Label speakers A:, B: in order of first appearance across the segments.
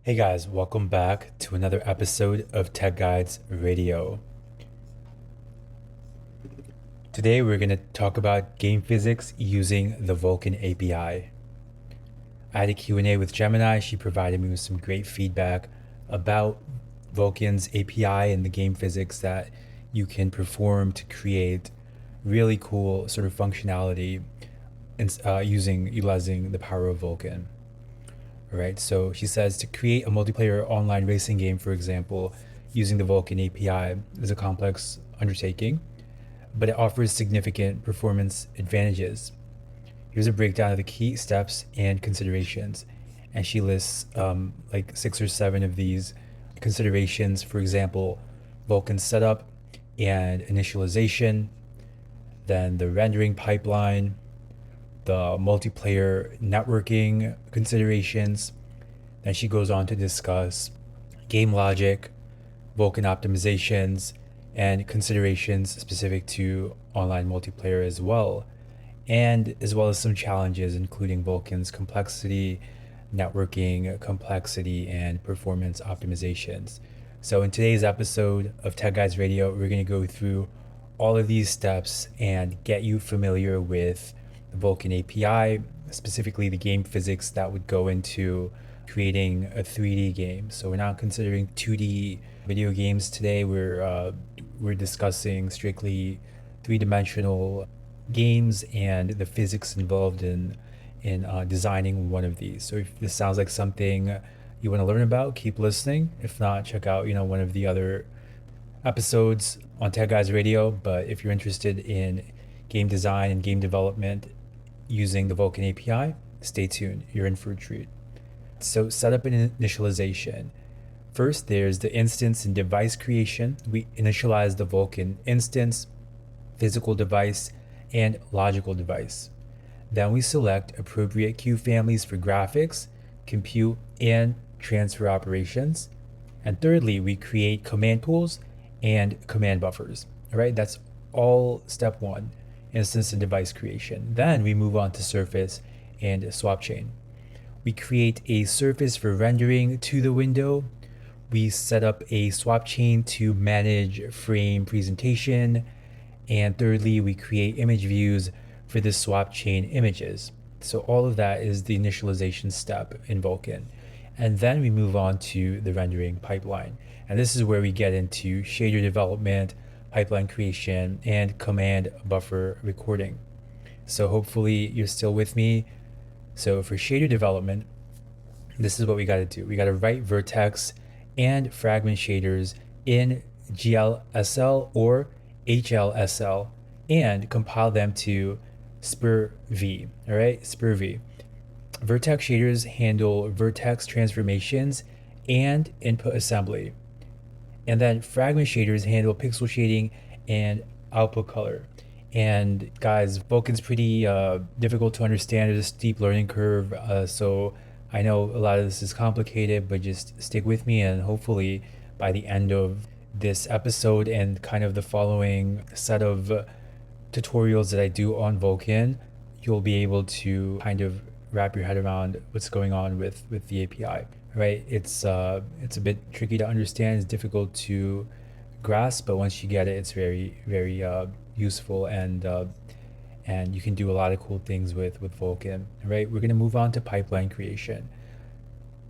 A: Hey guys, welcome back to another episode of Tech Guides Radio. Today we're going to talk about game physics using the Vulkan API. I had a Q&A with Gemini. She provided me with some great feedback about Vulkan's API and the game physics that you can perform to create really cool sort of functionality utilizing the power of Vulkan. All right, so she says to create a multiplayer online racing game, for example, using the Vulkan API is a complex undertaking, but it offers significant performance advantages. Here's a breakdown of the key steps and considerations. And she lists like 6 or 7 of these considerations. For example, Vulkan setup and initialization, then the rendering pipeline, the multiplayer networking considerations. Then she goes on to discuss game logic, Vulkan optimizations, and considerations specific to online multiplayer as well, and as well as some challenges, including Vulkan's complexity, networking complexity, and performance optimizations. So, in today's episode of Tech Guides Radio, we're going to go through all of these steps and get you familiar with the Vulkan API, specifically the game physics that would go into creating a 3D game. So we're not considering 2D video games today. We're discussing strictly three-dimensional games and the physics involved in designing one of these. So if this sounds like something you want to learn about, keep listening. If not, check out one of the other episodes on Tech Guys Radio. But if you're interested in game design and game development using the Vulkan API, stay tuned. You're in for a treat. So setup and initialization. First, there's the instance and device creation. We initialize the Vulkan instance, physical device, and logical device. Then we select appropriate queue families for graphics, compute, and transfer operations. And thirdly, we create command pools and command buffers. All right, that's all step one, instance and device creation. Then we move on to surface and swap chain. We create a surface for rendering to the window. We set up a swap chain to manage frame presentation. And thirdly, we create image views for the swap chain images. So all of that is the initialization step in Vulkan. And then we move on to the rendering pipeline. And this is where we get into shader development, pipeline creation, and command buffer recording. So hopefully you're still with me. So for shader development, this is what we got to do. We got to write vertex and fragment shaders in GLSL or HLSL and compile them to SPIR-V. All right, SPIR-V. Vertex shaders handle vertex transformations and input assembly. And then fragment shaders handle pixel shading and output color. And guys, Vulkan's pretty difficult to understand. There's a steep learning curve. So I know a lot of this is complicated, but just stick with me, and hopefully by the end of this episode and kind of the following set of tutorials that I do on Vulkan, you'll be able to kind of wrap your head around what's going on with the API. Right? It's a bit tricky to understand. It's difficult to grasp, but once you get it, it's very useful, and you can do a lot of cool things with Vulkan. Right? We're gonna move on to pipeline creation.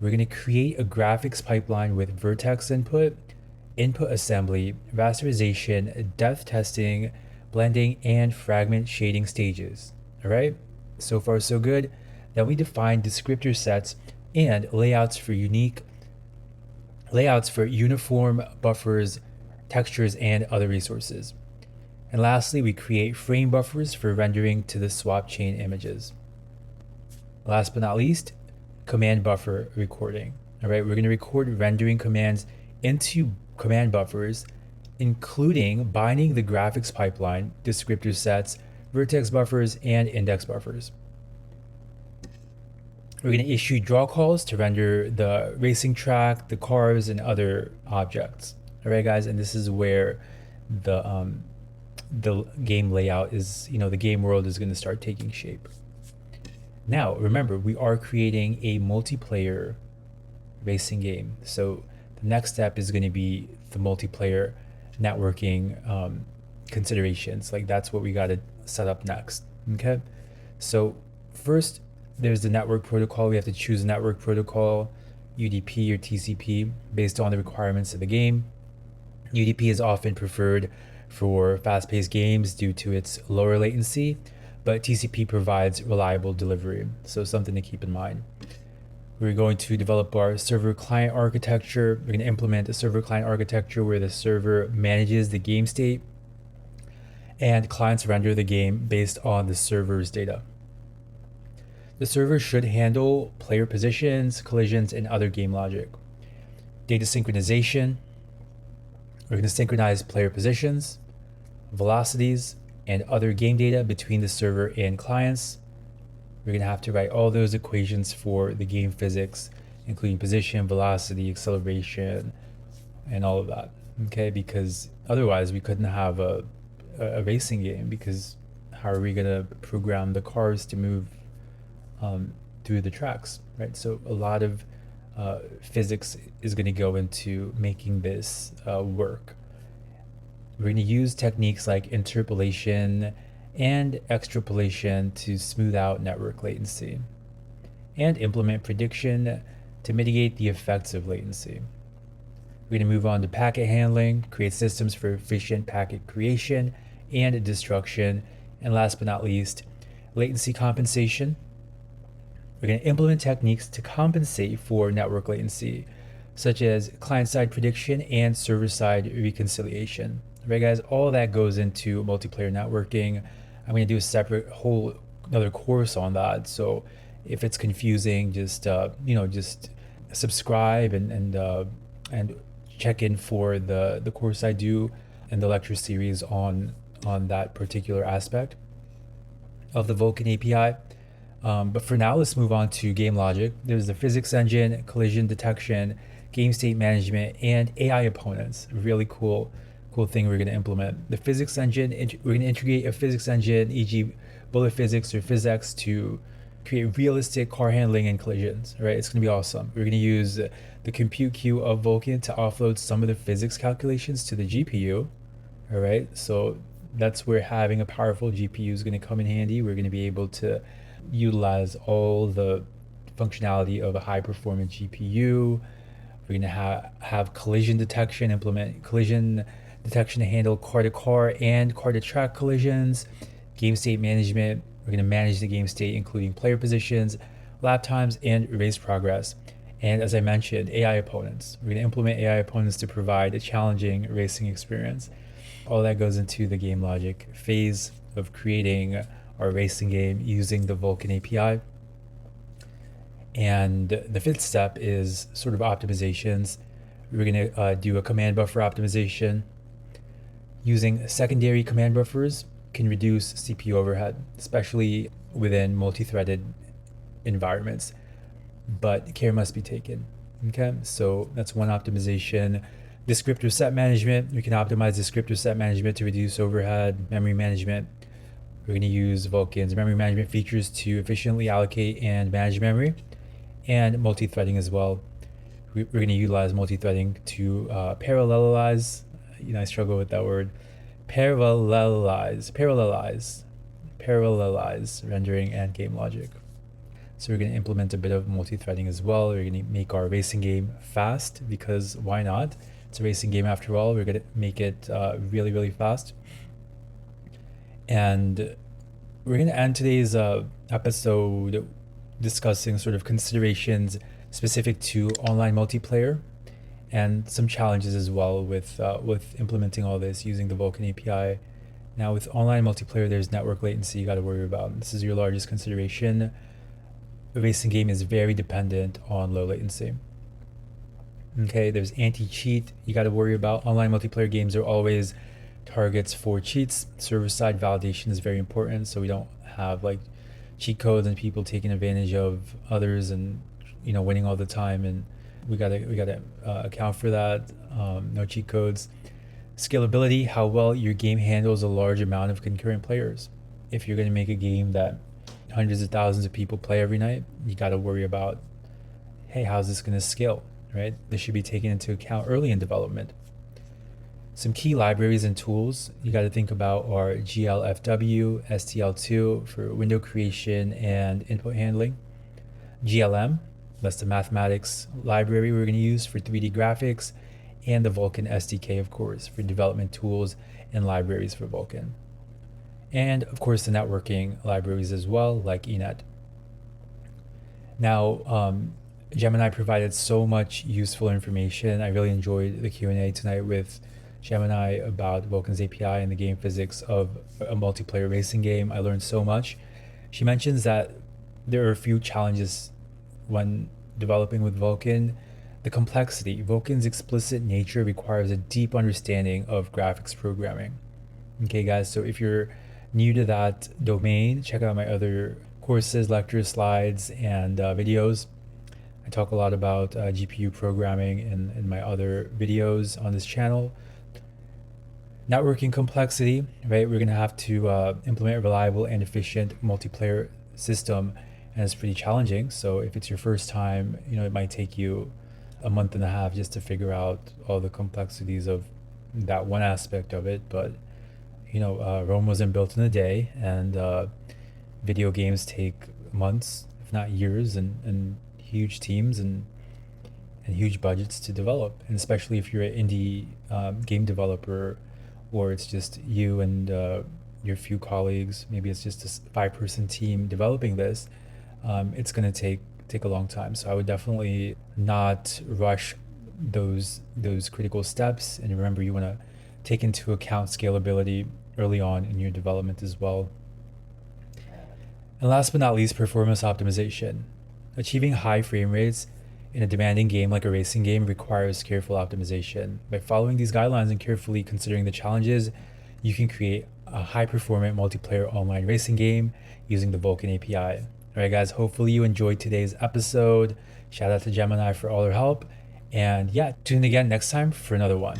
A: We're gonna create a graphics pipeline with vertex input, input assembly, rasterization, depth testing, blending, and fragment shading stages. All right? So far so good. Then we define descriptor sets and layouts for uniform buffers, textures, and other resources. And lastly, we create frame buffers for rendering to the swap chain images. Last but not least, command buffer recording. All right, we're going to record rendering commands into command buffers, including binding the graphics pipeline, descriptor sets, vertex buffers, and index buffers. We're going to issue draw calls to render the racing track, the cars, and other objects. All right, guys, and this is where the game layout is, the game world is going to start taking shape. Now, remember, we are creating a multiplayer racing game. So the next step is going to be the multiplayer networking considerations. Like that's what we got to set up next. Okay. So first, there's the network protocol. We have to choose a network protocol, UDP or TCP, based on the requirements of the game. UDP is often preferred for fast-paced games due to its lower latency, but TCP provides reliable delivery, so something to keep in mind. We're going to develop our server-client architecture. We're going to implement a server-client architecture where the server manages the game state and clients render the game based on the server's data. The server should handle player positions, collisions, and other game logic. Data synchronization. We're going to synchronize player positions, velocities, and other game data between the server and clients. We're going to have to write all those equations for the game physics, including position, velocity, acceleration, and all of that. Okay, because otherwise we couldn't have a racing game, because how are we going to program the cars to move through the tracks, right? So a lot of physics is going to go into making this work. We're going to use techniques like interpolation and extrapolation to smooth out network latency and implement prediction to mitigate the effects of latency. We're going to move on to packet handling, create systems for efficient packet creation and destruction, and last but not least, latency compensation. We're going to implement techniques to compensate for network latency, such as client-side prediction and server-side reconciliation. Right, guys, all that goes into multiplayer networking. I'm going to do a separate whole another course on that. So if it's confusing, just just subscribe and check in for the course I do and the lecture series on that particular aspect of the Vulkan API. But for now, let's move on to game logic. There's the physics engine, collision detection, game state management, and AI opponents. Really cool thing we're going to implement. The physics engine, we're going to integrate a physics engine, e.g. bullet physics or PhysX, to create realistic car handling and collisions, right? It's going to be awesome. We're going to use the compute queue of Vulkan to offload some of the physics calculations to the GPU, all right? So that's where having a powerful GPU is going to come in handy. We're going to be able to utilize all the functionality of a high-performance GPU. We're going to have collision detection, implement collision detection to handle car-to-car and car-to-track collisions, game state management. We're going to manage the game state, including player positions, lap times, and race progress. And as I mentioned, AI opponents. We're going to implement AI opponents to provide a challenging racing experience. All that goes into the game logic phase of creating our racing game using the Vulkan API. And the fifth step is sort of optimizations. We're going to do a command buffer optimization. Using secondary command buffers can reduce CPU overhead, especially within multi-threaded environments, but care must be taken. Okay, so that's one optimization. Descriptor set management. We can optimize descriptor set management to reduce overhead. Memory management. We're going to use Vulkan's memory management features to efficiently allocate and manage memory, and multi-threading as well. We're going to utilize multi-threading to parallelize. I struggle with that word. Parallelize rendering and game logic. So we're going to implement a bit of multi-threading as well. We're going to make our racing game fast, because why not? It's a racing game after all. We're going to make it really, really fast. And we're going to end today's episode discussing sort of considerations specific to online multiplayer and some challenges as well with implementing all this using the Vulkan API. Now, with online multiplayer, there's network latency you got to worry about. This is your largest consideration. A racing game is very dependent on low latency. Okay, there's anti-cheat you got to worry about. Online multiplayer games are always targets for cheats. Server-side validation is very important, so we don't have like cheat codes and people taking advantage of others and winning all the time. And we gotta account for that. No cheat codes. Scalability, how well your game handles a large amount of concurrent players. If you're going to make a game that hundreds of thousands of people play every night, you got to worry about, hey, how's this going to scale? right? This should be taken into account early in development. Some key libraries and tools you got to think about are GLFW, STL2 for window creation and input handling, GLM, that's the mathematics library we're going to use for 3D graphics, and the Vulkan SDK, of course, for development tools and libraries for Vulkan. And of course, the networking libraries as well, like eNet. Now, Gemini provided so much useful information. I really enjoyed the Q&A tonight with Gemini about Vulkan's API and the game physics of a multiplayer racing game. I learned so much. She mentions that there are a few challenges when developing with Vulkan. The complexity. Vulkan's explicit nature requires a deep understanding of graphics programming. Okay, guys, so if you're new to that domain, check out my other courses, lectures, slides, and videos. I talk a lot about GPU programming in my other videos on this channel. Networking complexity, right? We're gonna have to implement a reliable and efficient multiplayer system, and it's pretty challenging. So if it's your first time, it might take you a month and a half just to figure out all the complexities of that one aspect of it. But Rome wasn't built in a day, and video games take months, if not years, and huge teams and huge budgets to develop. And especially if you're an indie game developer, or it's just you and your few colleagues, maybe it's just a 5-person team developing this, it's going to take a long time. So I would definitely not rush those critical steps. And remember, you want to take into account scalability early on in your development as well. And last but not least, performance optimization. Achieving high frame rates in a demanding game like a racing game requires careful optimization. By following these guidelines and carefully considering the challenges, you can create a high-performant multiplayer online racing game using the Vulkan API. All right, guys, hopefully you enjoyed today's episode. Shout out to Gemini for all her help. And yeah, tune in again next time for another one.